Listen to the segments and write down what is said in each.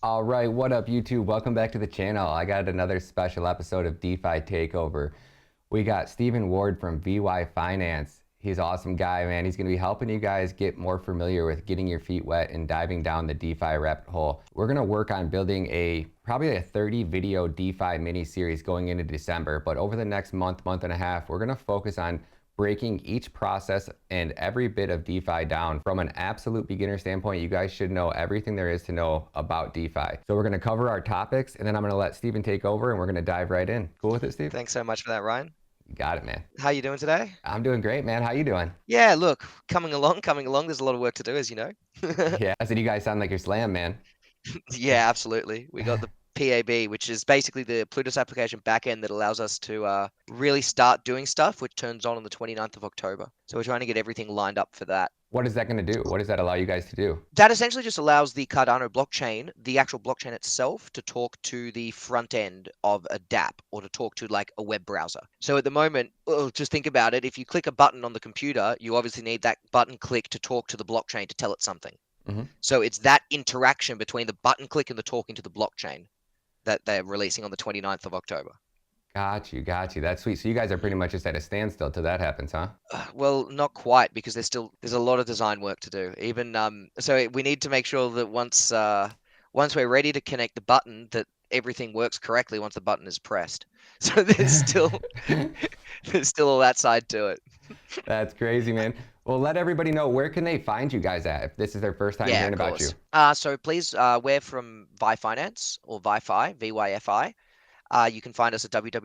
All right, what up YouTube? Welcome back to the channel. I got another special episode of DeFi Takeover. We got Stephen Ward from VY Finance. He's an awesome guy, man. He's gonna be helping you guys get more familiar with getting your feet wet and diving down the DeFi rabbit hole. We're gonna work on building probably a 30 video DeFi mini series going into December, but over the next month and a half, we're gonna focus on breaking each process and every bit of DeFi down. From an absolute beginner standpoint, you guys should know everything there is to know about DeFi. So we're gonna cover our topics and then I'm gonna let Steven take over and we're gonna dive right in. Cool with it, Steve? Thanks so much for that, Ryan. You got it, man. How you doing today? I'm doing great, man. How you doing? Yeah, look, coming along. There's a lot of work to do, as you know. Yeah, I said you guys sound like you're slam, man. Yeah, absolutely. We got the PAB, which is basically the Plutus application backend that allows us to really start doing stuff, which turns on the 29th of October. So we're trying to get everything lined up for that. What is that going to do? What does that allow you guys to do? That essentially just allows the Cardano blockchain, the actual blockchain itself, to talk to the front end of a dApp or to talk to like a web browser. So at the moment, just think about it. If you click a button on the computer, you obviously need that button click to talk to the blockchain to tell it something. Mm-hmm. So it's that interaction between the button click and the talking to the blockchain that they're releasing on the 29th of October. Got you. That's sweet. So you guys are pretty much just at a standstill till that happens, huh? Well, not quite, because there's a lot of design work to do. Even so we need to make sure that once we're ready to connect the button, that everything works correctly once the button is pressed. So there's still all that side to it. That's crazy, man. Well, let everybody know, where can they find you guys at if this is their first time hearing about you? So please, we're from VY Finance or VYFI, VYFI. You can find us at www.vifi.io.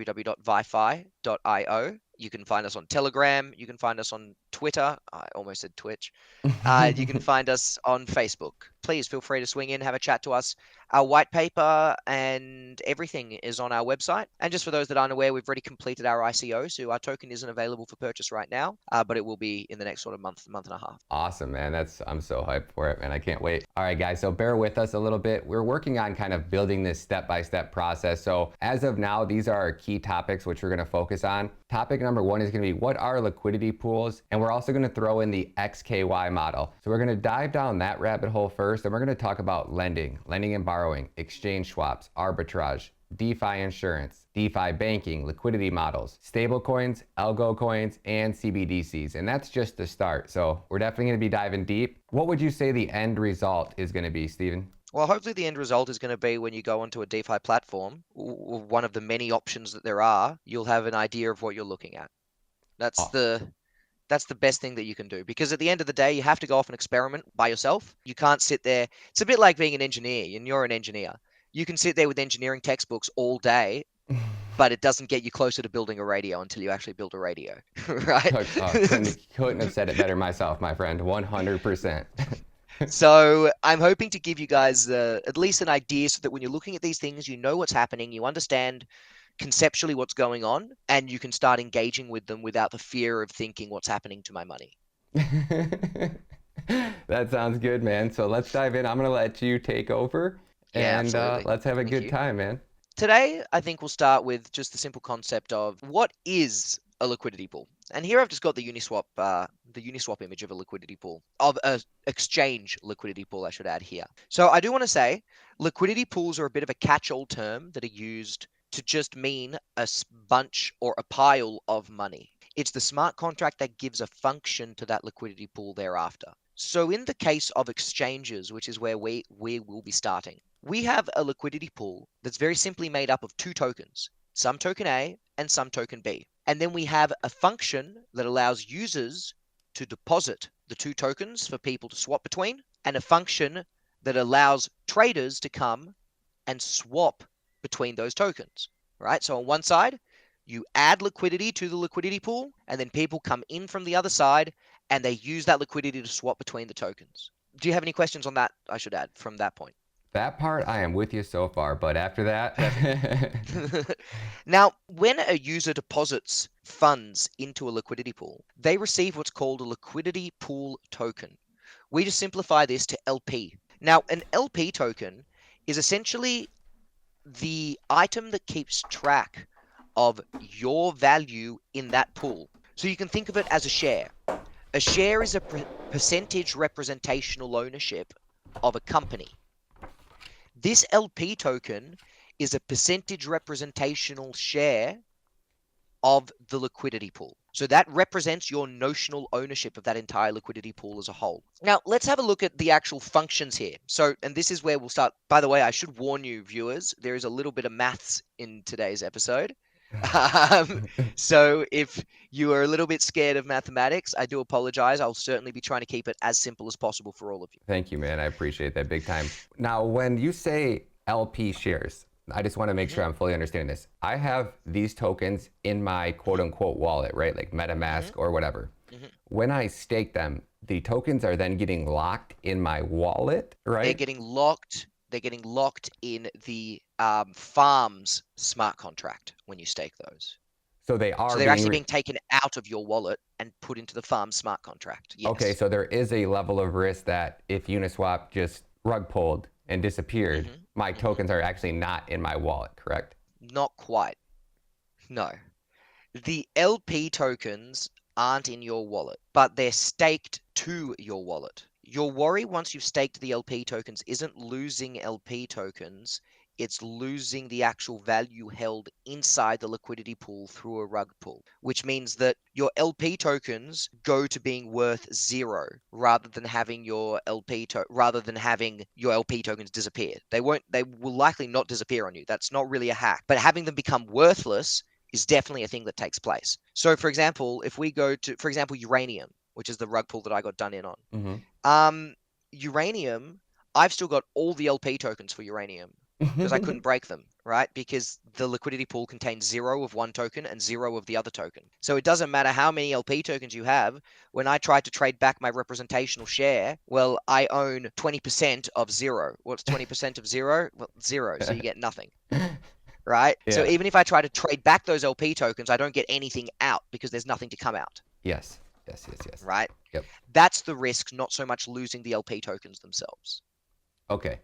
You can find us on Telegram. You can find us on Twitter. I almost said Twitch. You can find us on Facebook. Please feel free to swing in, have a chat to us. Our white paper and everything is on our website. And just for those that aren't aware, we've already completed our ICO, so our token isn't available for purchase right now, but it will be in the next sort of month and a half. Awesome, man. I'm so hyped for it, man. I can't wait. All right, guys, so bear with us a little bit. We're working on kind of building this step-by-step process. So as of now, these are our key topics, which we're going to focus on. Topic number one is going to be, what are liquidity pools? And we're also going to throw in the XKY model. So we're going to dive down that rabbit hole first, and we're going to talk about lending and borrowing, exchange swaps, arbitrage, DeFi insurance, DeFi banking, liquidity models, stablecoins, algo coins, and CBDCs. And that's just the start. So we're definitely going to be diving deep. What would you say the end result is going to be, Steven? Well, hopefully the end result is going to be, when you go onto a DeFi platform, one of the many options that there are, you'll have an idea of what you're looking at. That's the best thing that you can do, because at the end of the day, you have to go off and experiment by yourself. You can't sit there. It's a bit like being an engineer, and you're an engineer. You can sit there with engineering textbooks all day, but it doesn't get you closer to building a radio until you actually build a radio, right? Couldn't have said it better myself, my friend. 100%. So I'm hoping to give you guys at least an idea, so that when you're looking at these things, you know what's happening, you understand conceptually what's going on, and you can start engaging with them without the fear of thinking, what's happening to my money. That sounds good, man. So let's dive in. I'm going to let you take over, and let's have a good time, man. Today, I think we'll start with just the simple concept of, what is a liquidity pool? And here I've just got the Uniswap image of a liquidity pool, of an exchange liquidity pool, I should add here. So I do want to say, liquidity pools are a bit of a catch-all term that are used to just mean a bunch or a pile of money. It's the smart contract that gives a function to that liquidity pool thereafter. So in the case of exchanges, which is where we will be starting, we have a liquidity pool that's very simply made up of two tokens, some token A and some token B. And then we have a function that allows users to deposit the two tokens for people to swap between, and a function that allows traders to come and swap between those tokens, right? So on one side, you add liquidity to the liquidity pool, and then people come in from the other side and they use that liquidity to swap between the tokens. Do you have any questions on that, I should add, from that point? That part, I am with you so far, but after that... Now, when a user deposits funds into a liquidity pool, they receive what's called a liquidity pool token. We just simplify this to LP. Now, an LP token is essentially the item that keeps track of your value in that pool. So you can think of it as a share. A share is a percentage representational ownership of a company. This LP token is a percentage representational share of the liquidity pool. So that represents your notional ownership of that entire liquidity pool as a whole. Now, let's have a look at the actual functions here. So, and this is where we'll start. By the way, I should warn you, viewers, there is a little bit of maths in today's episode. So if you are a little bit scared of mathematics, I do apologize. I'll certainly be trying to keep it as simple as possible for all of you. Thank you, man. I appreciate that big time. Now, when you say LP shares, I just want to make sure I'm fully understanding this. I have these tokens in my quote unquote wallet, right? Like MetaMask or whatever. When I stake them, the tokens are then getting locked in my wallet, right? They're getting locked. They're getting locked in the farm's smart contract when you stake those. So they are So they're actually being taken out of your wallet and put into the farm smart contract. Yes. Okay, so there is a level of risk that if Uniswap just rug pulled and disappeared, my tokens are actually not in my wallet, correct? Not quite. No. The LP tokens aren't in your wallet, but they're staked to your wallet. Your worry once you've staked the LP tokens isn't losing LP tokens, it's losing the actual value held inside the liquidity pool through a rug pull, which means that your LP tokens go to being worth 0 rather than having your LP tokens disappear. They will likely not disappear on you. That's not really a hack. But having them become worthless is definitely a thing that takes place. So for example, if we go to, for example, uranium, which is the rug pull that I got done in on. Uranium, I've still got all the LP tokens for uranium because I couldn't break them, right? Because the liquidity pool contains 0 of one token and 0 of the other token. So it doesn't matter how many LP tokens you have. When I tried to trade back my representational share, well, I own 20% of 0. What's 20% of 0? Well, 0. So you get nothing. Right? Yeah. So even if I try to trade back those LP tokens, I don't get anything out because there's nothing to come out. Yes. Right? Yep. That's the risk, not so much losing the LP tokens themselves. Okay.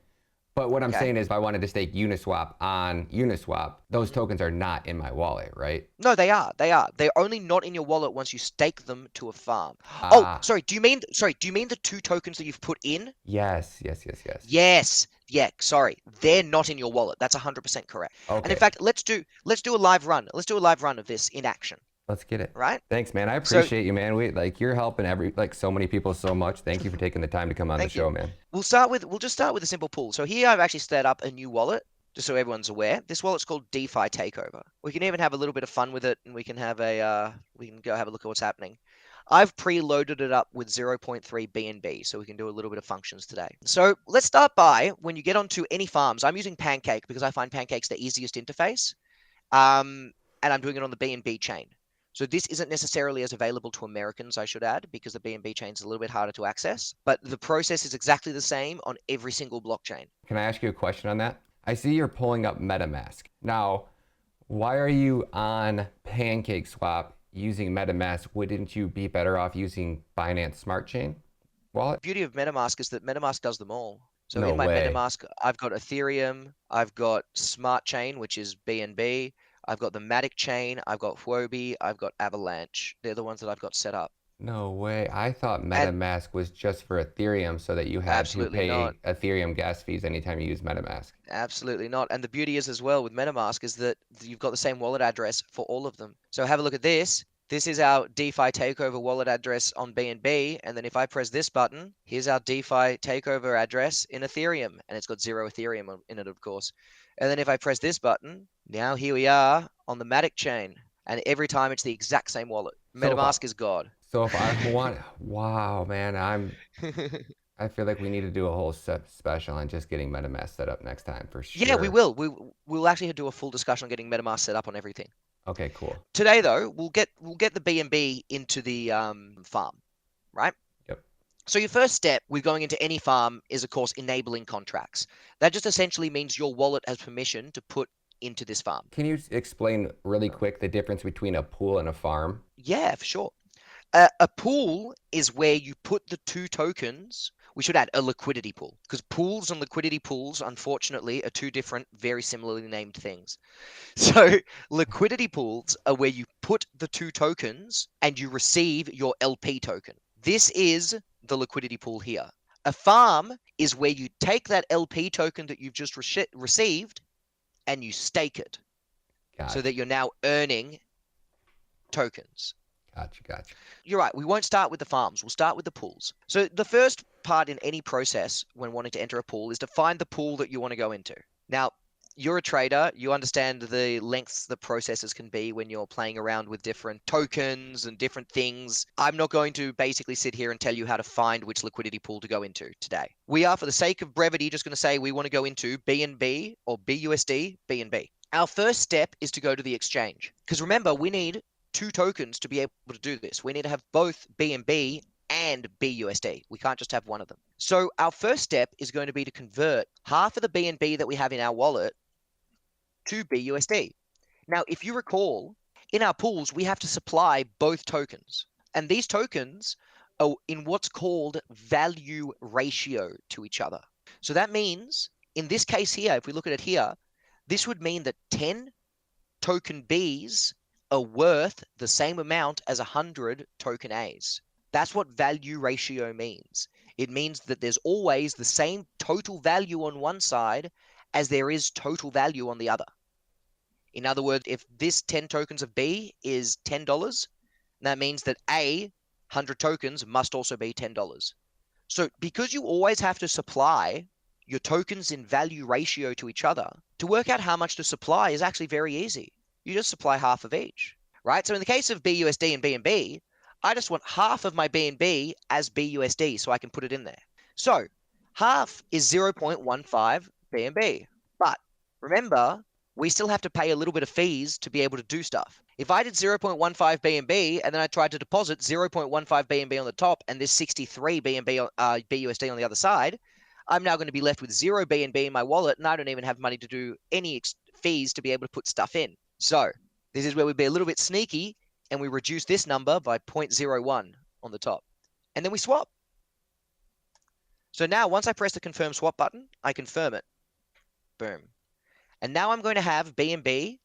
But what I'm saying is if I wanted to stake Uniswap on Uniswap, those tokens are not in my wallet, right? No, they are. They're only not in your wallet once you stake them to a farm. Oh, sorry. Do you mean the 2 tokens that you've put in? Yes. Yes. Yeah, sorry. They're not in your wallet. That's 100% correct. Okay. And in fact, let's do a live run. Let's do a live run of this in action. Let's get it. Right? Thanks, man. I appreciate you, man. You're helping so many people so much. Thank you for taking the time to come on the show, man. We'll just start with a simple pool. So here I've actually set up a new wallet, just so everyone's aware. This wallet's called DeFi Takeover. We can even have a little bit of fun with it, and we can go have a look at what's happening. I've preloaded it up with 0.3 BNB, so we can do a little bit of functions today. So let's start by, when you get onto any farms, I'm using Pancake because I find Pancake's the easiest interface, and I'm doing it on the BNB chain. So this isn't necessarily as available to Americans, I should add, because the BNB chain is a little bit harder to access. But the process is exactly the same on every single blockchain. Can I ask you a question on that? I see you're pulling up MetaMask. Now, why are you on PancakeSwap using MetaMask? Wouldn't you be better off using Binance Smart Chain wallet? The beauty of MetaMask is that MetaMask does them all. So No in my way. MetaMask, I've got Ethereum, I've got Smart Chain, which is BNB, I've got the Matic chain, I've got Huobi, I've got Avalanche. They're the ones that I've got set up. No way. I thought MetaMask was just for Ethereum so that you had to pay Ethereum gas fees anytime you use MetaMask. Absolutely not. And the beauty is as well with MetaMask is that you've got the same wallet address for all of them. So have a look at this. This is our DeFi takeover wallet address on BNB. And then if I press this button, here's our DeFi takeover address in Ethereum. And it's got 0 Ethereum in it, of course. And then if I press this button, now here we are on the Matic chain. And every time it's the exact same wallet. MetaMask is God. So if I want, wow, man, I feel like we need to do a whole special on just getting MetaMask set up next time for sure. Yeah, we will. We'll actually do a full discussion on getting MetaMask set up on everything. Okay, cool. Today though, we'll get the BNB into the farm, right? Yep. So your first step with going into any farm is of course enabling contracts. That just essentially means your wallet has permission to put into this farm. Can you explain really quick the difference between a pool and a farm? Yeah, for sure. A pool is where you put the 2 tokens. We should add a liquidity pool because pools and liquidity pools, unfortunately, are 2 different, very similarly named things. So liquidity pools are where you put the 2 tokens and you receive your LP token. This is the liquidity pool here. A farm is where you take that LP token that you've just received and you stake it so that you're now earning tokens. Gotcha. You're right. We won't start with the farms. We'll start with the pools. So the first part in any process when wanting to enter a pool is to find the pool that you want to go into. Now, you're a trader. You understand the lengths the processes can be when you're playing around with different tokens and different things. I'm not going to basically sit here and tell you how to find which liquidity pool to go into today. We are, for the sake of brevity, just going to say we want to go into BNB or BUSD, BNB. Our first step is to go to the exchange. Because remember, we need 2 tokens to be able to do this. We need to have both BNB and BUSD. We can't just have one of them. So our first step is going to be to convert half of the BNB that we have in our wallet to BUSD. Now, if you recall, in our pools, we have to supply both tokens. And these tokens are in what's called value ratio to each other. So that means, in this case here, if we look at it here, this would mean that 10 token Bs are worth the same amount as 100 token As. That's what value ratio means. It means that there's always the same total value on one side as there is total value on the other. In other words, if this 10 tokens of B is $10, that means that A, 100 tokens, must also be $10. So because you always have to supply your tokens in value ratio to each other, to work out how much to supply is actually very easy. You just supply half of each, right? So in the case of BUSD and BNB, I just want half of my BNB as BUSD so I can put it in there. So half is 0.15 BNB. But remember, we still have to pay a little bit of fees to be able to do stuff. If I did 0.15 BNB and then I tried to deposit 0.15 BNB on the top and this 63 BNB BUSD on the other side, I'm now going to be left with 0 BNB in my wallet, and I don't even have money to do any fees to be able to put stuff in. So this is where we'd be a little bit sneaky, and we reduce this number by 0.01 on the top. And then we swap. So now once I press the confirm swap button, I confirm it. Boom. And now I'm going to have BNB,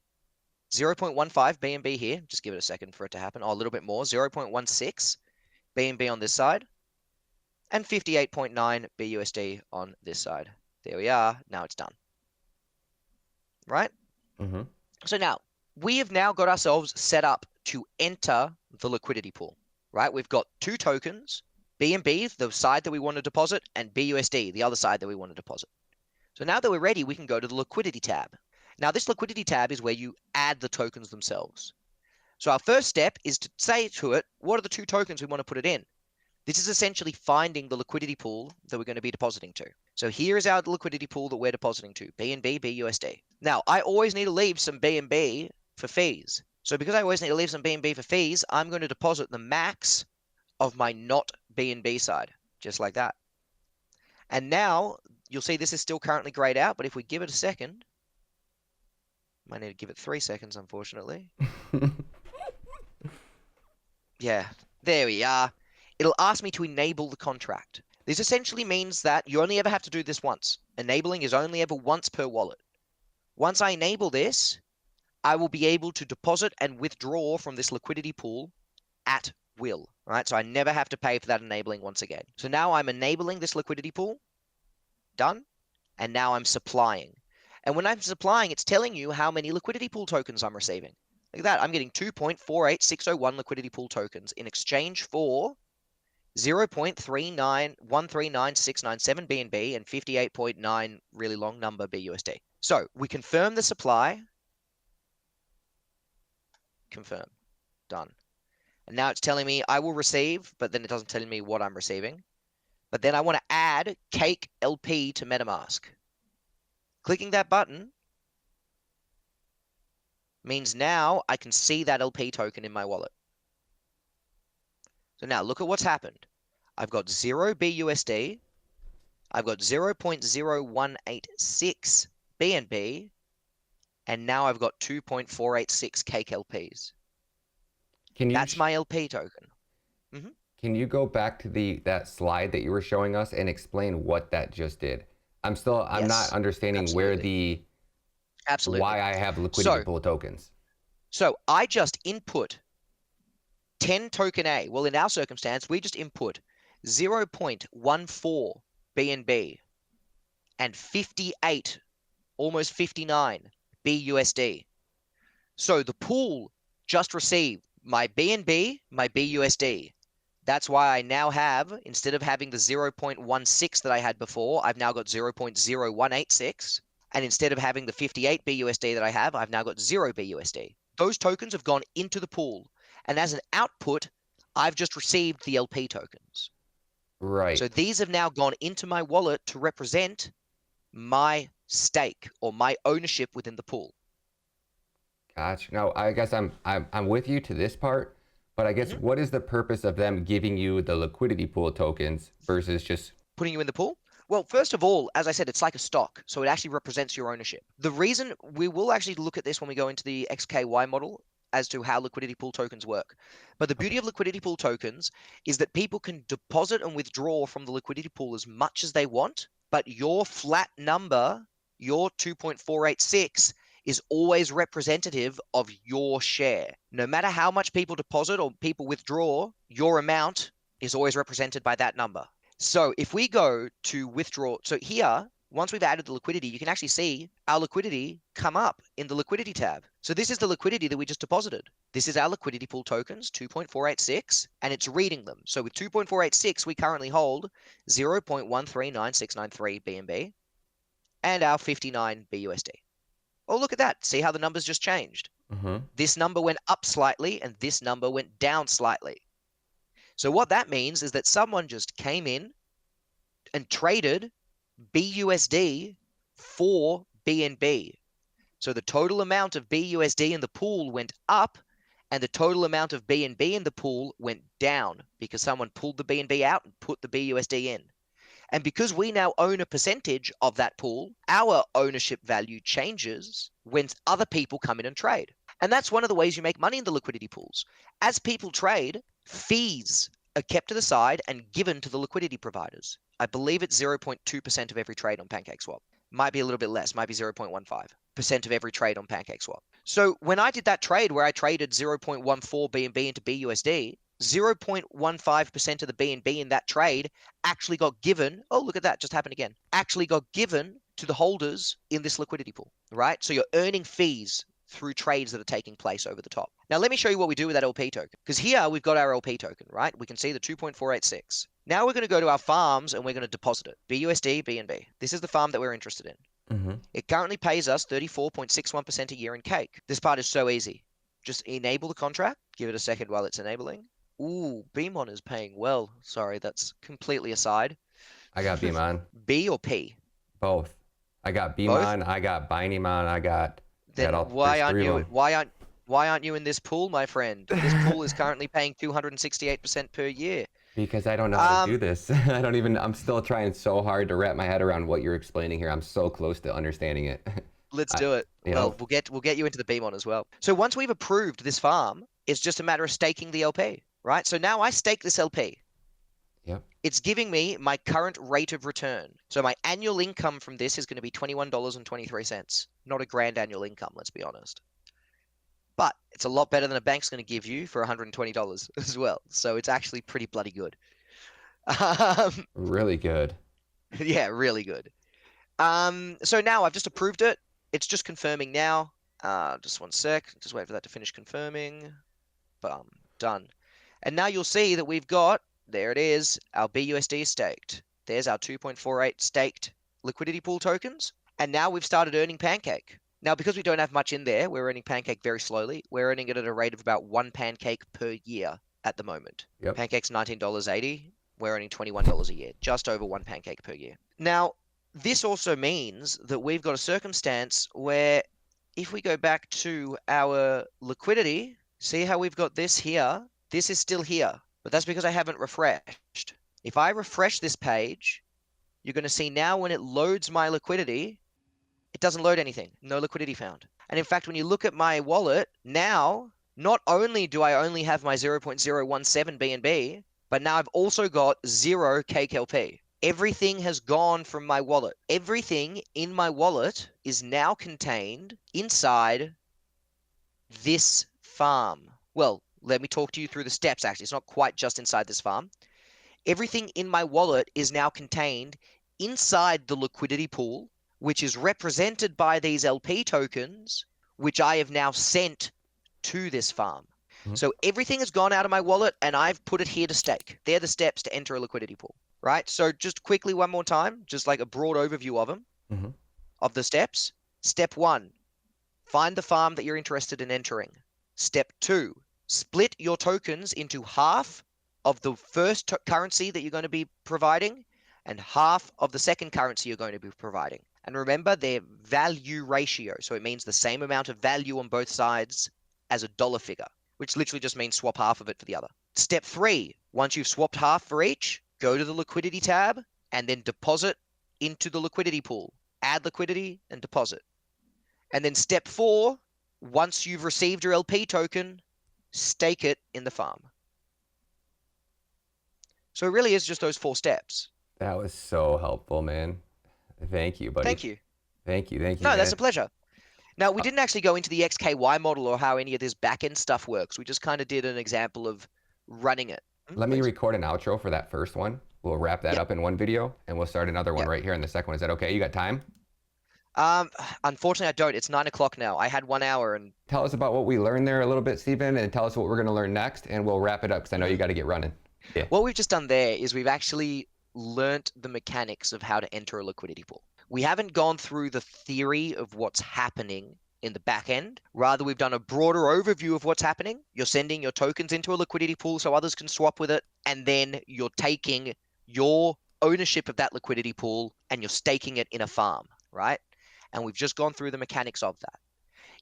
0.15 BNB here. Just give it a second for it to happen. Oh, a little bit more, 0.16 BNB on this side, and 58.9 BUSD on this side. There we are. Now it's done. Right? Mm-hmm. So now, we have now got ourselves set up to enter the liquidity pool, right? We've got 2 tokens, BNB, the side that we want to deposit, and BUSD, the other side that we want to deposit. So now that we're ready, we can go to the Liquidity tab. Now, this Liquidity tab is where you add the tokens themselves. So our first step is to say to it, what are the 2 tokens we want to put it in? This is essentially finding the liquidity pool that we're going to be depositing to. So here is our liquidity pool that we're depositing to, BNB, BUSD. Now, I always need to leave some BNB for fees. So because I always need to leave some BNB for fees, I'm going to deposit the max of my not BNB side, just like that. And now, you'll see this is still currently grayed out, but if we give it a second, might need to give it 3 seconds, unfortunately. Yeah, there we are. It'll ask me to enable the contract. This essentially means that you only ever have to do this once. Enabling is only ever once per wallet. Once I enable this, I will be able to deposit and withdraw from this liquidity pool at will, right? So I never have to pay for that enabling once again. So now I'm enabling this liquidity pool. Done. And now I'm supplying. And when I'm supplying, it's telling you how many liquidity pool tokens I'm receiving. Look at that. I'm getting 2.48601 liquidity pool tokens in exchange for 0.3913967 BNB and 58.9 really long number BUSD. So we confirm the supply. Confirm. Done. And now it's telling me I will receive, but then it doesn't tell me what I'm receiving. But then I want to add Cake LP to MetaMask. Clicking that button means now I can see that LP token in my wallet. So now look at what's happened. I've got 0 BUSD. I've got 0.0186 BNB. And now I've got 2.486 Cake LPs. That's my LP token. Mm-hmm. Can you go back to that slide that you were showing us and explain what that just did? I'm not understanding why I have liquidity pool tokens. So I just input 10 token A. Well, in our circumstance, we just input 0.14 BNB and 58, almost 59 BUSD. So the pool just received my BNB, my BUSD. That's why I now have, instead of having the 0.16 that I had before, I've now got 0.0186. And instead of having the 58 BUSD that I have, I've now got 0 BUSD. Those tokens have gone into the pool. And as an output, I've just received the LP tokens. Right. So these have now gone into my wallet to represent my stake or my ownership within the pool. Gotcha. No, I guess I'm with you to this part, but I guess what is the purpose of them giving you the liquidity pool tokens versus just putting you in the pool? Well, first of all, as I said, it's like a stock, so it actually represents your ownership. The reason we will actually look at this when we go into the XKY model as to how liquidity pool tokens work. But the beauty of liquidity pool tokens is that people can deposit and withdraw from the liquidity pool as much as they want, but your flat number, your 2.486, is always representative of your share. No matter how much people deposit or people withdraw, your amount is always represented by that number. So if we go to withdraw, so here, once we've added the liquidity, you can actually see our liquidity come up in the liquidity tab. So this is the liquidity that we just deposited. This is our liquidity pool tokens, 2.486, and it's reading them. So with 2.486, we currently hold 0.139693 BNB and our 59 BUSD. Oh, look at that. See how the numbers just changed? This number went up slightly and this number went down slightly. So what that means is that someone just came in and traded BUSD for BNB. So the total amount of BUSD in the pool went up and the total amount of BNB in the pool went down because someone pulled the BNB out and put the BUSD in. And because we now own a percentage of that pool, our ownership value changes when other people come in and trade. And that's one of the ways you make money in the liquidity pools. As people trade, fees are kept to the side and given to the liquidity providers. I believe it's 0.2% of every trade on PancakeSwap. Might be a little bit less, might be 0.15% of every trade on PancakeSwap. So when I did that trade where I traded 0.14 BNB into BUSD, 0.15% of the BNB in that trade actually got given, oh, look at that, just happened again, actually got given to the holders in this liquidity pool, right? So you're earning fees through trades that are taking place over the top. Now, let me show you what we do with that LP token. Because here we've got our LP token, right? We can see the 2.486. Now we're going to go to our farms and we're going to deposit it. BUSD, BNB. This is the farm that we're interested in. It currently pays us 34.61% a year in cake. This part is so easy. Just enable the contract. Give it a second while it's enabling. Ooh, BMON is paying well. Sorry, that's completely aside. I got BMON. B or P? Both. I got Both? BMON, I got BinyMon, I got Then all, why aren't three of you them. why aren't you in this pool, my friend? This pool is currently paying 268% per year. Because I don't know how to do this. I'm still trying so hard to wrap my head around what you're explaining here. I'm so close to understanding it. Let's do it. Well, we'll get you into the BMON as well. So once we've approved this farm, it's just a matter of staking the LP, right? So now I stake this LP. Yep. It's giving me my current rate of return. So my annual income from this is going to be $21.23. Not a grand annual income, let's be honest. But it's a lot better than a bank's going to give you for $120 as well. So it's actually pretty bloody good. Really good. Yeah, really good. So now I've just approved it. It's just confirming now. Just one sec. Just wait for that to finish confirming. Bum. Done. And now you'll see that we've got, there it is, our BUSD staked. There's our 2.48 staked liquidity pool tokens. And now we've started earning Pancake. Now, because we don't have much in there, we're earning Pancake very slowly. We're earning it at a rate of about 1 Pancake per year at the moment. Yep. Pancake's $19.80. We're earning $21 a year, just over 1 Pancake per year. Now, this also means that we've got a circumstance where if we go back to our liquidity, see how we've got this here? This is still here, but that's because I haven't refreshed. If I refresh this page, you're going to see now when it loads my liquidity, it doesn't load anything. No liquidity found. And in fact, when you look at my wallet, now, not only do I only have my 0.017 BNB, but now I've also got 0 CakeLP. Everything has gone from my wallet. Everything in my wallet is now contained inside this farm. Well, let me talk to you through the steps, actually. It's not quite just inside this farm. Everything in my wallet is now contained inside the liquidity pool, which is represented by these LP tokens, which I have now sent to this farm. So everything has gone out of my wallet and I've put it here to stake. They're the steps to enter a liquidity pool, right? So just quickly one more time, just like a broad overview of them, of the steps. Step 1, find the farm that you're interested in entering. Step 2, split your tokens into half of the first currency that you're going to be providing and half of the second currency you're going to be providing. And remember, their value ratio. So it means the same amount of value on both sides as a dollar figure, which literally just means swap half of it for the other. Step 3, once you've swapped half for each, go to the liquidity tab and then deposit into the liquidity pool. Add liquidity and deposit. And then step 4, once you've received your LP token, stake it in the farm. So it really is just those 4 steps. That was so helpful, man. Thank you, buddy. Thank you. Thank you. No, that's a pleasure. Now, we didn't actually go into the XKY model or how any of this backend stuff works. We just kind of did an example of running it. Let me record an outro for that first one. We'll wrap that up in one video, and we'll start another one right here in the second one. Is that okay? You got time? Unfortunately, I don't. It's 9 o'clock now. I had 1 hour. And tell us about what we learned there a little bit, Stephen, and tell us what we're going to learn next, and we'll wrap it up because I know you got to get running. Yeah. What we've just done there is we've actually learnt the mechanics of how to enter a liquidity pool. We haven't gone through the theory of what's happening in the back end. Rather, we've done a broader overview of what's happening. You're sending your tokens into a liquidity pool so others can swap with it, and then you're taking your ownership of that liquidity pool and you're staking it in a farm, right? And we've just gone through the mechanics of that.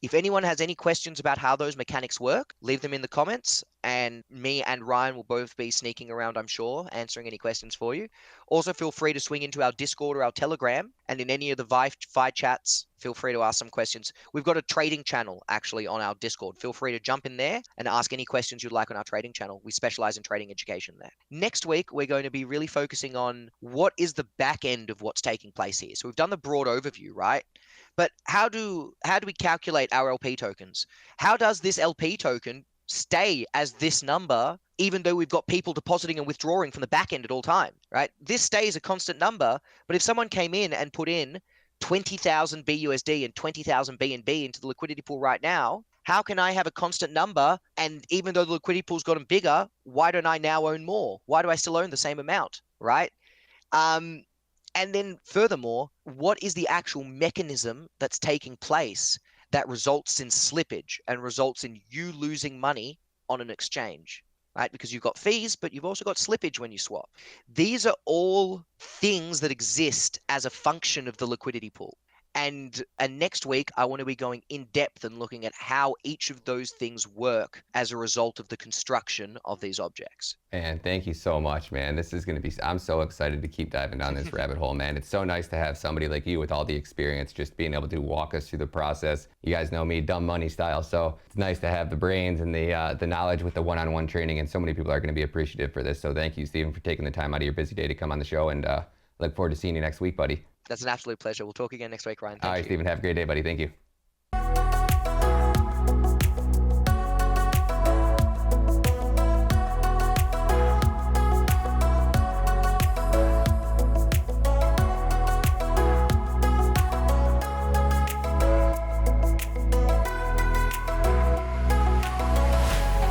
If anyone has any questions about how those mechanics work, leave them in the comments, and me and Ryan will both be sneaking around, I'm sure, answering any questions for you. Also, feel free to swing into our Discord or our Telegram, and in any of the Vi chats, feel free to ask some questions. We've got a trading channel, actually, on our Discord. Feel free to jump in there and ask any questions you'd like on our trading channel. We specialize in trading education there. Next week, we're going to be really focusing on what is the back end of what's taking place here. So we've done the broad overview, right? But how do we calculate our LP tokens? How does this LP token stay as this number, even though we've got people depositing and withdrawing from the back end at all times, right? This stays a constant number, but if someone came in and put in 20,000 BUSD and 20,000 BNB into the liquidity pool right now, how can I have a constant number? And even though the liquidity pool's gotten bigger, why don't I now own more? Why do I still own the same amount, right? And then furthermore, what is the actual mechanism that's taking place that results in slippage and results in you losing money on an exchange, right? Because you've got fees, but you've also got slippage when you swap. These are all things that exist as a function of the liquidity pool. And next week, I want to be going in depth and looking at how each of those things work as a result of the construction of these objects. And thank you so much, man. This is going to be, I'm so excited to keep diving down this rabbit hole, man. It's so nice to have somebody like you with all the experience, just being able to walk us through the process. You guys know me, dumb money style. So it's nice to have the brains and the knowledge with the one-on-one training. And so many people are going to be appreciative for this. So thank you, Stephen, for taking the time out of your busy day to come on the show. And look forward to seeing you next week, buddy. That's an absolute pleasure. We'll talk again next week, Ryan. All right, Stephen, have a great day, buddy. Thank you.